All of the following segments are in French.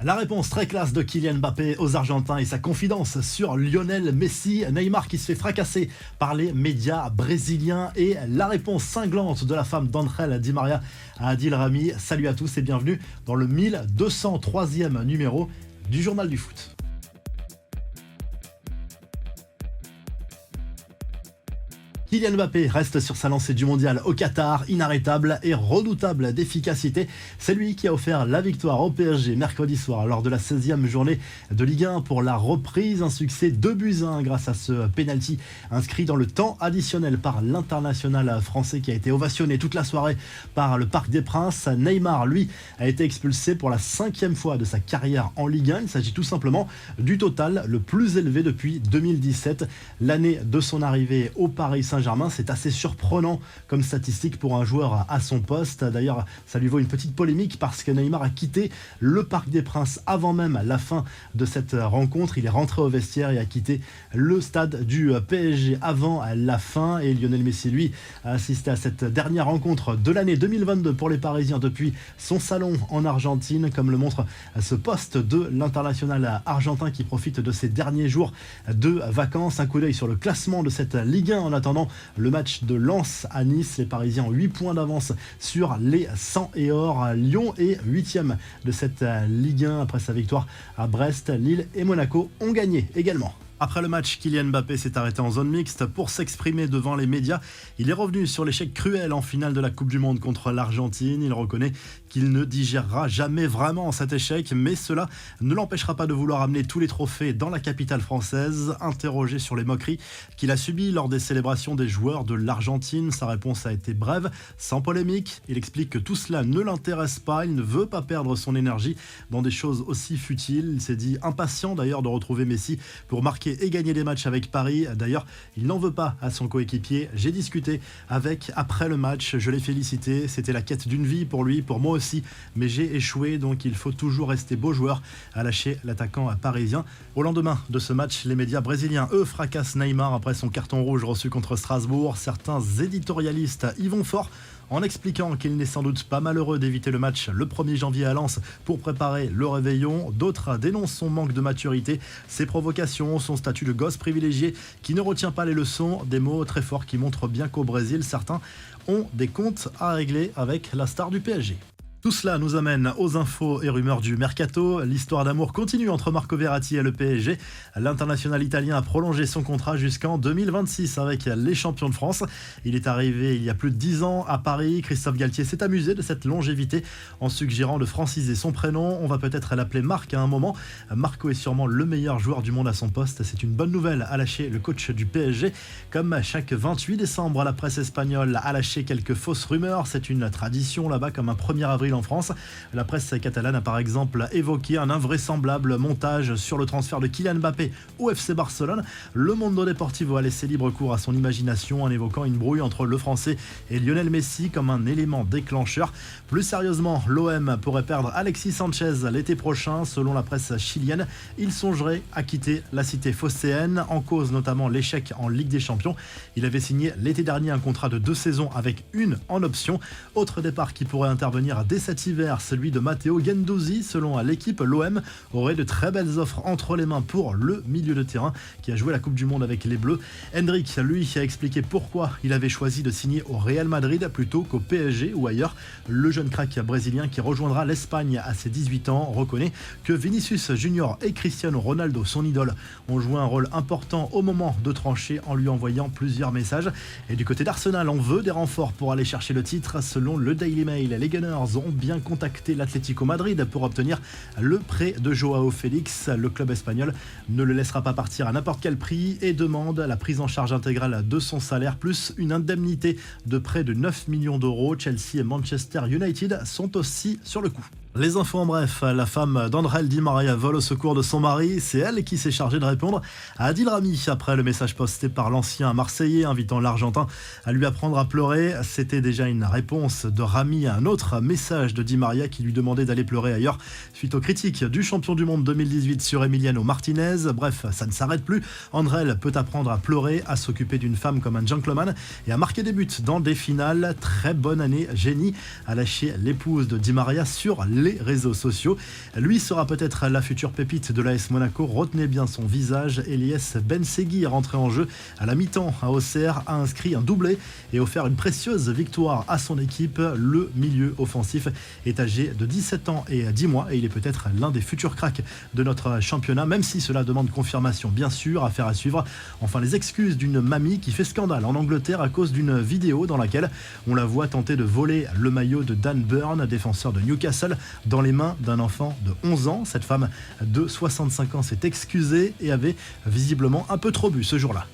La réponse très classe de Kylian Mbappé aux Argentins et sa confidence sur Lionel Messi. Neymar qui se fait fracasser par les médias brésiliens et la réponse cinglante de la femme d'Angel Di Maria à Adil Rami. Salut à tous et bienvenue dans le 1203e numéro du Journal du Foot. Kylian Mbappé reste sur sa lancée du mondial au Qatar, inarrêtable et redoutable d'efficacité. C'est lui qui a offert la victoire au PSG mercredi soir lors de la 16e journée de Ligue 1 pour la reprise. Un succès 2-1 grâce à ce penalty inscrit dans le temps additionnel par l'international français qui a été ovationné toute la soirée par le Parc des Princes. Neymar, lui, a été expulsé pour la 5e fois de sa carrière en Ligue 1. Il s'agit tout simplement du total le plus élevé depuis 2017, l'année de son arrivée au Paris Saint-Germain. C'est assez surprenant comme statistique pour un joueur à son poste. D'ailleurs, ça lui vaut une petite polémique parce que Neymar a quitté le Parc des Princes avant même la fin de cette rencontre. Il est rentré au vestiaire et a quitté le stade du PSG avant la fin. Et Lionel Messi, lui, a assisté à cette dernière rencontre de l'année 2022 pour les Parisiens depuis son salon en Argentine, comme le montre ce poste de l'international argentin qui profite de ses derniers jours de vacances. Un coup d'œil sur le classement de cette Ligue 1 en attendant le match de Lens à Nice. Les Parisiens ont 8 points d'avance sur les 100 et or. Lyon est 8e de cette Ligue 1 après sa victoire à Brest. Lille et Monaco ont gagné également. Après le match, Kylian Mbappé s'est arrêté en zone mixte pour s'exprimer devant les médias. Il est revenu sur l'échec cruel en finale de la Coupe du Monde contre l'Argentine. Il reconnaît qu'il ne digérera jamais vraiment cet échec, mais cela ne l'empêchera pas de vouloir amener tous les trophées dans la capitale française. Interrogé sur les moqueries qu'il a subies lors des célébrations des joueurs de l'Argentine, sa réponse a été brève, sans polémique. Il explique que tout cela ne l'intéresse pas, il ne veut pas perdre son énergie dans des choses aussi futiles. Il s'est dit impatient d'ailleurs de retrouver Messi pour marquer et gagner des matchs avec Paris. D'ailleurs, il n'en veut pas à son coéquipier. J'ai discuté avec après le match, je l'ai félicité. C'était la quête d'une vie pour lui, pour moi aussi, mais j'ai échoué, donc il faut toujours rester beau joueur, a lâché l'attaquant parisien. Au lendemain de ce match, les médias brésiliens, eux, fracassent Neymar après son carton rouge reçu contre Strasbourg. Certains éditorialistes y vont fort en expliquant qu'il n'est sans doute pas malheureux d'éviter le match le 1er janvier à Lens pour préparer le réveillon. D'autres dénoncent son manque de maturité, ses provocations, son statut de gosse privilégié qui ne retient pas les leçons, des mots très forts qui montrent bien qu'au Brésil, certains ont des comptes à régler avec la star du PSG. Tout cela nous amène aux infos et rumeurs du mercato. L'histoire d'amour continue entre Marco Verratti et le PSG. L'international italien a prolongé son contrat jusqu'en 2026 avec les champions de France. Il est arrivé il y a plus de 10 ans à Paris. Christophe Galtier s'est amusé de cette longévité en suggérant de franciser son prénom. On va peut-être l'appeler Marc à un moment. Marco est sûrement le meilleur joueur du monde à son poste. C'est une bonne nouvelle, a lâché le coach du PSG. Comme chaque 28 décembre, la presse espagnole a lâché quelques fausses rumeurs. C'est une tradition là-bas, comme un 1er avril en France. La presse catalane a par exemple évoqué un invraisemblable montage sur le transfert de Kylian Mbappé au FC Barcelone. Le Mundo Deportivo a laissé libre cours à son imagination en évoquant une brouille entre le Français et Lionel Messi comme un élément déclencheur. Plus sérieusement, l'OM pourrait perdre Alexis Sanchez l'été prochain. Selon la presse chilienne, il songerait à quitter la cité phocéenne, en cause notamment l'échec en Ligue des Champions. Il avait signé l'été dernier un contrat de 2 saisons avec une en option. Autre départ qui pourrait intervenir dès cet hiver, celui de Matteo Guendouzi. Selon l'équipe, l'OM aurait de très belles offres entre les mains pour le milieu de terrain qui a joué la Coupe du Monde avec les Bleus. Hendrick, lui, a expliqué pourquoi il avait choisi de signer au Real Madrid plutôt qu'au PSG ou ailleurs. Le jeune crack brésilien qui rejoindra l'Espagne à ses 18 ans reconnaît que Vinicius Junior et Cristiano Ronaldo, son idole, ont joué un rôle important au moment de trancher en lui envoyant plusieurs messages. Et du côté d'Arsenal, on veut des renforts pour aller chercher le titre. Selon le Daily Mail, les Gunners ont bien contacté l'Atlético Madrid pour obtenir le prêt de Joao Félix. Le club espagnol ne le laissera pas partir à n'importe quel prix et demande la prise en charge intégrale de son salaire plus une indemnité de près de 9 millions d'euros. Chelsea et Manchester United sont aussi sur le coup. Les infos en bref, la femme d'Angel Di Maria vole au secours de son mari. C'est elle qui s'est chargée de répondre à Adil Rami après le message posté par l'ancien Marseillais invitant l'Argentin à lui apprendre à pleurer. C'était déjà une réponse de Rami à un autre message de Di Maria qui lui demandait d'aller pleurer ailleurs suite aux critiques du champion du monde 2018 sur Emiliano Martinez. Bref, ça ne s'arrête plus. Angel peut apprendre à pleurer, à s'occuper d'une femme comme un gentleman et à marquer des buts dans des finales. Très bonne année, génie, a lâché l'épouse de Di Maria sur les réseaux sociaux. Lui sera peut-être la future pépite de l'AS Monaco. Retenez bien son visage. Elias Bensegui est rentré en jeu à la mi-temps à Auxerre, a inscrit un doublé et offert une précieuse victoire à son équipe. Le milieu offensif est âgé de 17 ans et 10 mois et il est peut-être l'un des futurs cracks de notre championnat, même si cela demande confirmation, bien sûr, affaire à suivre. Enfin, les excuses d'une mamie qui fait scandale en Angleterre à cause d'une vidéo dans laquelle on la voit tenter de voler le maillot de Dan Burn, défenseur de Newcastle, dans les mains d'un enfant de 11 ans. Cette femme de 65 ans s'est excusée et avait visiblement un peu trop bu ce jour-là.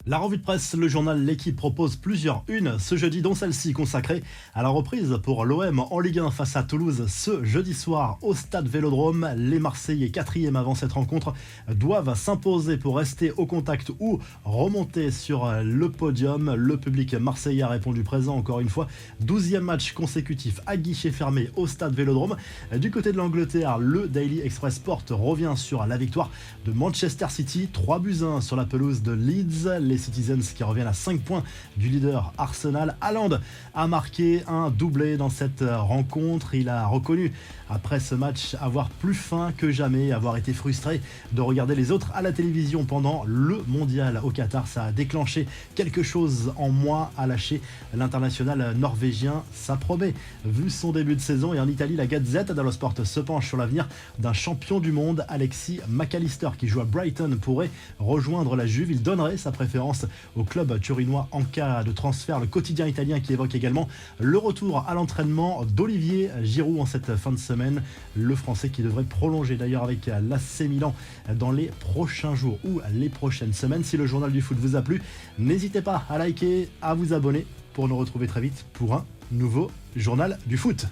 La revue de presse, le journal L'Équipe propose plusieurs unes ce jeudi, dont celle-ci consacrée à la reprise pour l'OM en Ligue 1 face à Toulouse ce jeudi soir au stade Vélodrome. Les Marseillais, 4e avant cette rencontre, doivent s'imposer pour rester au contact ou remonter sur le podium. Le public marseillais a répondu présent encore une fois. 12e match consécutif à guichet fermé au stade Vélodrome. Du côté de l'Angleterre, le Daily Express Sport revient sur la victoire de Manchester City, 3-1 sur la pelouse de Leeds. Les Citizens qui reviennent à 5 points du leader Arsenal. Haaland a marqué un doublé dans cette rencontre. Il a reconnu après ce match avoir plus faim que jamais, avoir été frustré de regarder les autres à la télévision pendant le mondial au Qatar. Ça a déclenché quelque chose en moi, a lâché l'international norvégien. Ça promet, vu son début de saison. Et en Italie, la Gazette dello Sport se penche sur l'avenir d'un champion du monde, Alexis McAllister, qui joue à Brighton, pourrait rejoindre la Juve. Il donnerait sa préférence au club turinois en cas de transfert. Le quotidien italien qui évoque également le retour à l'entraînement d'Olivier Giroud en cette fin de semaine. Le Français qui devrait prolonger d'ailleurs avec l'AC Milan dans les prochains jours ou les prochaines semaines. Si le journal du foot vous a plu, n'hésitez pas à liker, à vous abonner pour nous retrouver très vite pour un nouveau journal du foot.